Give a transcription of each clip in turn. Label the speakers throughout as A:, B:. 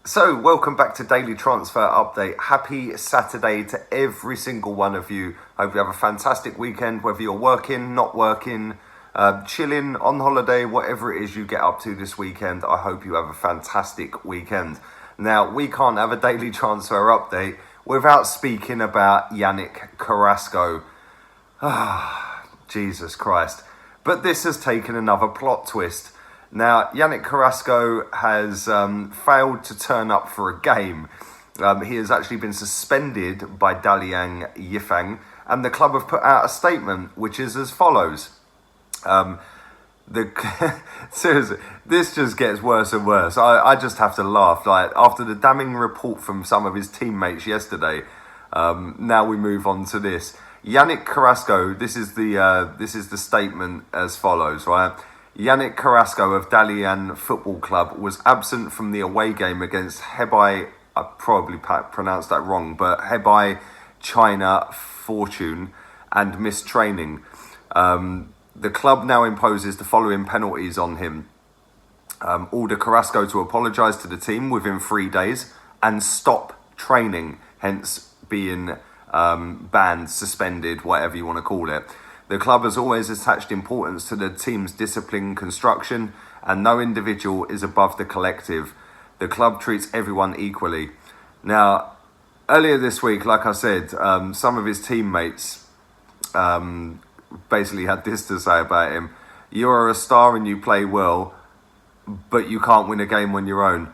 A: So, welcome back to Daily Transfer Update. Happy Saturday to every single one of you. Hope you have a fantastic weekend, whether you're working, not working, chilling, on holiday, whatever it is you get up to this weekend. I hope you have a fantastic weekend. Now, we can't have a Daily Transfer Update without speaking about Yannick Carrasco. Jesus Christ. But this has taken another plot twist. Now, Yannick Carrasco has failed to turn up for a game. He has actually been suspended by Dalian Yifang, and the club have put out a statement which is as follows. Seriously, this just gets worse and worse. I just have to laugh. Like, after the damning report from some of his teammates yesterday, now we move on to this. Yannick Carrasco, this is the statement as follows, right? Yannick Carrasco of Dalian Football Club was absent from the away game against Hebei, I probably pronounced that wrong, but Hebei China Fortune, and missed training. The club now imposes the following penalties on him. Order Carrasco to apologise to the team within 3 days and stop training, hence being banned, suspended, whatever you want to call it. The club has always attached importance to the team's discipline construction, and no individual is above the collective. The club treats everyone equally. Now, earlier this week, like I said, some of his teammates basically had this to say about him. You're a star and you play well, but you can't win a game on your own.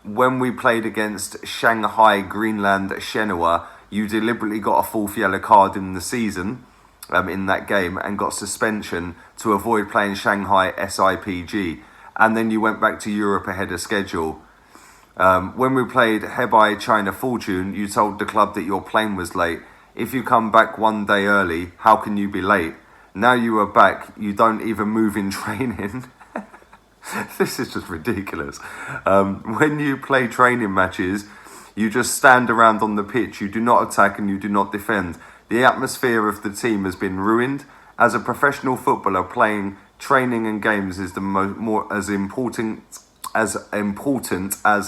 A: When we played against Shanghai Greenland Shenhua, you deliberately got a fourth yellow card in the season in that game and got suspension to avoid playing Shanghai SIPG. And then you went back to Europe ahead of schedule. When we played Hebei China Fortune, you told the club that your plane was late. If you come back 1 day early, how can you be late? Now you are back, you don't even move in training. This is just ridiculous. When you play training matches, you just stand around on the pitch. You do not attack and you do not defend. The atmosphere of the team has been ruined. As a professional footballer, playing training and games is the more as important as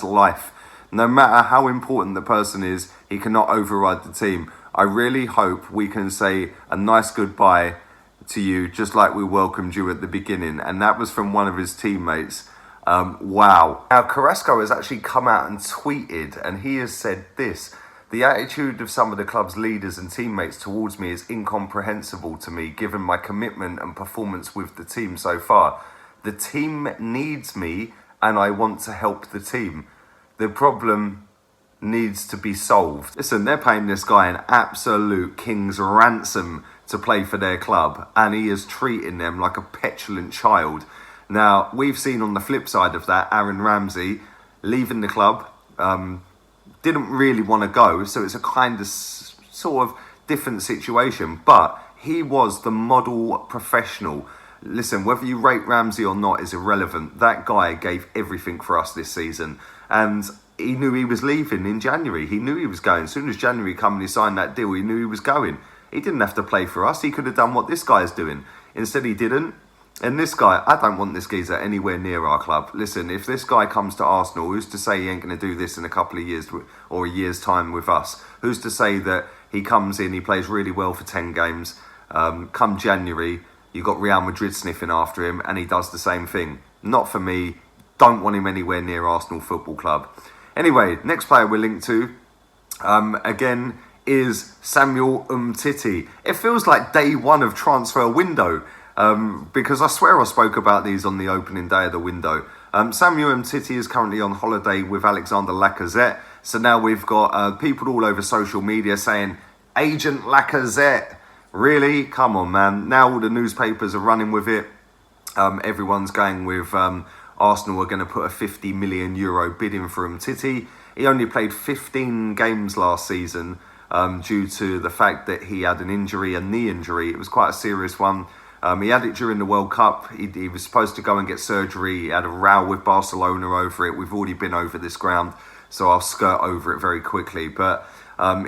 A: life. No matter how important the person is, he cannot override the team. I really hope we can say a nice goodbye to you, just like we welcomed you at the beginning. And that was from one of his teammates. Wow. Now, Carrasco has actually come out and tweeted, and he has said this: the attitude of some of the club's leaders and teammates towards me is incomprehensible to me, given my commitment and performance with the team so far. The team needs me, and I want to help the team. The problem needs to be solved. Listen, they're paying this guy an absolute king's ransom to play for their club, and he is treating them like a petulant child. Now, we've seen on the flip side of that, Aaron Ramsey leaving the club, didn't really want to go, so it's a kind of sort of different situation, but he was the model professional. Listen, whether you rate Ramsey or not is irrelevant. That guy gave everything for us this season, and he knew he was leaving in January. He knew he was going. As soon as January came and he signed that deal, he knew he was going. He didn't have to play for us. He could have done what this guy is doing. Instead, he didn't. And this guy, I don't want this geezer anywhere near our club. Listen, if this guy comes to Arsenal, who's to say he ain't going to do this in a couple of years or a year's time with us? Who's to say that he comes in, he plays really well for 10 games. Come January, you got Real Madrid sniffing after him, and he does the same thing. Not for me. Don't want him anywhere near Arsenal Football Club. Anyway, next player we're linked to, again, is Samuel Umtiti. It feels like day one of transfer window. Because I swear I spoke about these on the opening day of the window. Samuel Umtiti is currently on holiday with Alexander Lacazette. So now we've got people all over social media saying, Agent Lacazette. Really? Come on, man. Now all the newspapers are running with it. Everyone's going with Arsenal are going to put a €50 million bid in for Umtiti. He only played 15 games last season due to the fact that he had an injury, a knee injury. It was quite a serious one. He had it during the World Cup. He was supposed to go and get surgery. He had a row with Barcelona over it. We've already been over this ground, so I'll skirt over it very quickly. But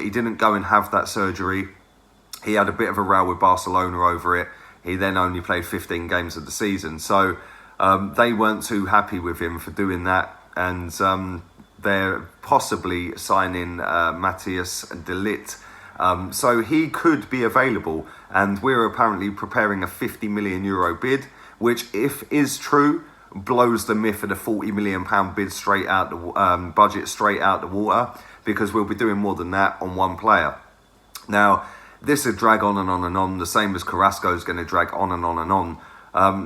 A: he didn't go and have that surgery. He had a bit of a row with Barcelona over it. He then only played 15 games of the season. So they weren't too happy with him for doing that. and they're possibly signing Matthias de Ligt. So he could be available, and we're apparently preparing a €50 million bid, which, if is true, blows the myth of the £40 million bid straight out the budget straight out the water, because we'll be doing more than that on one player. Now, this will drag on and on and on, the same as Carrasco is going to drag on and on and on.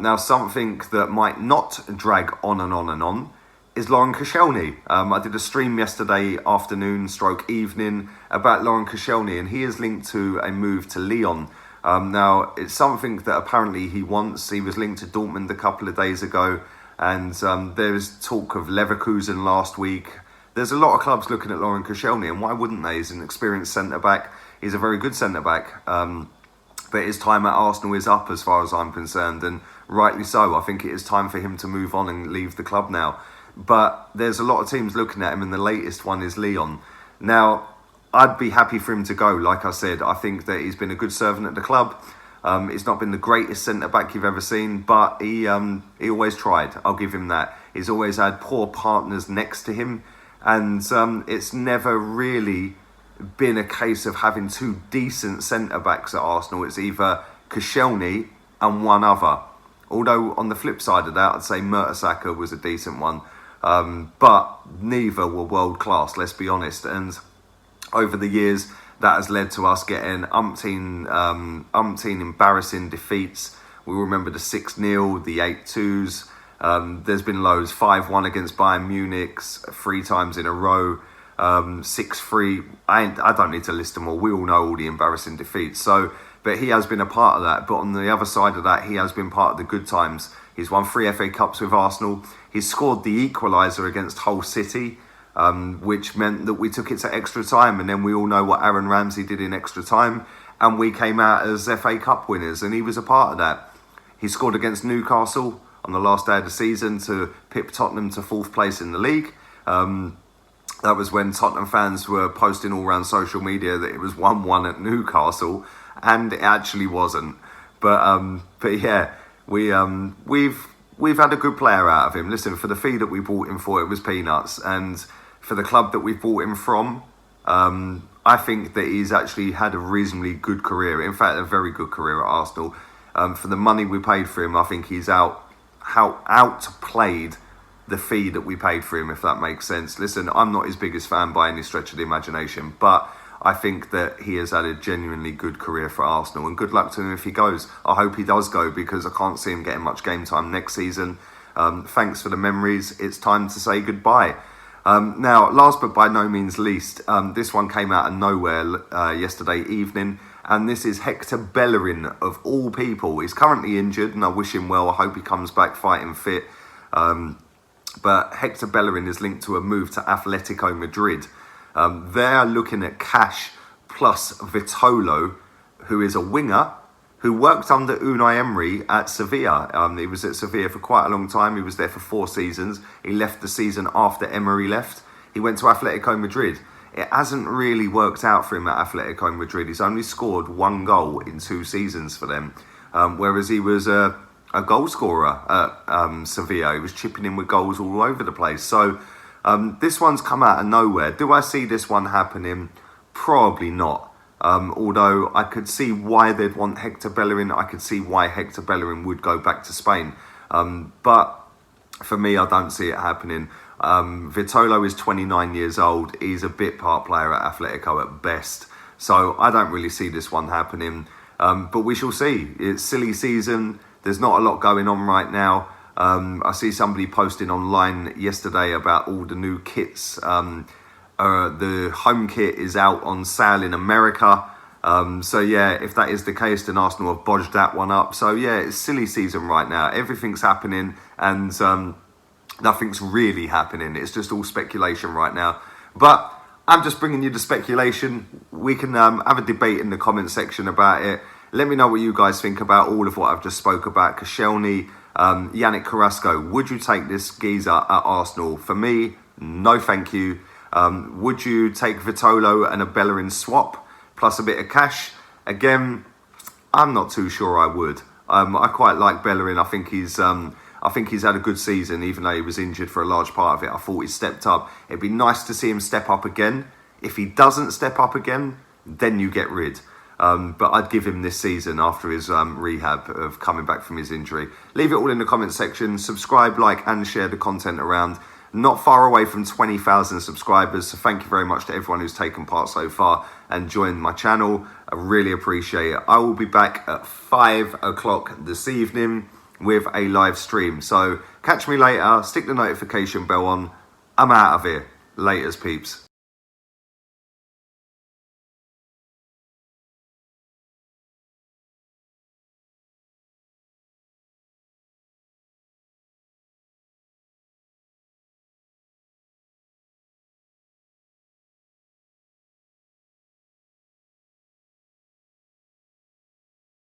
A: Now, something that might not drag on and on and on is Laurent Koscielny. I did a stream yesterday afternoon / evening about Laurent Koscielny, and he is linked to a move to Lyon. Now, it's something that apparently he wants. He was linked to Dortmund a couple of days ago, and there's talk of Leverkusen last week. There's a lot of clubs looking at Laurent Koscielny, and why wouldn't they? He's an experienced centre-back. He's a very good centre-back. But his time at Arsenal is up as far as I'm concerned, and rightly so. I think it is time for him to move on and leave the club now. But there's a lot of teams looking at him, and the latest one is Lyon. Now, I'd be happy for him to go. Like I said, I think that he's been a good servant at the club. He's not been the greatest centre-back you've ever seen, but he always tried. I'll give him that. He's always had poor partners next to him, and it's never really been a case of having two decent centre-backs at Arsenal. It's either Koscielny and one other. Although, on the flip side of that, I'd say Mertesacker was a decent one. But neither were world-class, let's be honest. And over the years, that has led to us getting umpteen embarrassing defeats. We remember the 6-0, the 8-2s. There's been loads. 5-1 against Bayern Munich 3 times in a row. 6-3. I don't need to list them all. We all know all the embarrassing defeats. But he has been a part of that. But on the other side of that, he has been part of the good times. He's won 3 FA Cups with Arsenal. He scored the equaliser against Hull City, which meant that we took it to extra time. And then we all know what Aaron Ramsey did in extra time. And we came out as FA Cup winners. And he was a part of that. He scored against Newcastle on the last day of the season to pip Tottenham to 4th place in the league. That was when Tottenham fans were posting all around social media that it was 1-1 at Newcastle. And it actually wasn't. But yeah, we've had a good player out of him. Listen, for the fee that we bought him for, it was peanuts. And for the club that we bought him from, I think that he's actually had a reasonably good career. In fact, a very good career at Arsenal. For the money we paid for him, I think he's outplayed the fee that we paid for him, if that makes sense. Listen, I'm not his biggest fan by any stretch of the imagination, but I think that he has had a genuinely good career for Arsenal, and good luck to him if he goes. I hope he does go, because I can't see him getting much game time next season. Thanks for the memories. It's time to say goodbye. Now, last but by no means least, this one came out of nowhere yesterday evening, and this is Hector Bellerin, of all people. He's currently injured, and I wish him well. I hope he comes back fighting fit. But Hector Bellerin is linked to a move to Atletico Madrid. They're looking at cash plus Vitolo, who is a winger who worked under Unai Emery at Sevilla. He was at Sevilla for quite a long time. He was there for 4 seasons. He left the season after Emery left. He went to Atletico Madrid. It hasn't really worked out for him at Atletico Madrid. He's only scored 1 goal in 2 seasons for them, whereas he was a goal scorer at Sevilla. He was chipping in with goals all over the place. So this one's come out of nowhere. Do I see this one happening? Probably not. Although I could see why they'd want Hector Bellerin. I could see why Hector Bellerin would go back to Spain. But for me, I don't see it happening. Vitolo is 29 years old. He's a bit part player at Atletico at best. So I don't really see this one happening. But we shall see. It's silly season. There's not a lot going on right now. I see somebody posting online yesterday about all the new kits. The home kit is out on sale in America. So yeah, if that is the case, then Arsenal have bodged that one up. So yeah, it's silly season right now. Everything's happening, and nothing's really happening. It's just all speculation right now. But I'm just bringing you the speculation. We can have a debate in the comment section about it. Let me know what you guys think about all of what I've just spoke about. Koscielny, Yannick Carrasco. Would you take this geezer at Arsenal? For me, no thank you. Would you take Vitolo and a Bellerin swap plus a bit of cash? Again, I'm not too sure I would. I quite like Bellerin. I think he's I think he's had a good season, even though he was injured for a large part of it. I thought he stepped up. It'd be nice to see him step up again. If he doesn't step up again, then you get rid. But I'd give him this season after his rehab of coming back from his injury. Leave it all in the comment section. Subscribe, like, and share the content around. Not far away from 20,000 subscribers. So thank you very much to everyone who's taken part so far and joined my channel. I really appreciate it. I will be back at 5 o'clock this evening with a live stream. So catch me later. Stick the notification bell on. I'm out of here. Laters, peeps.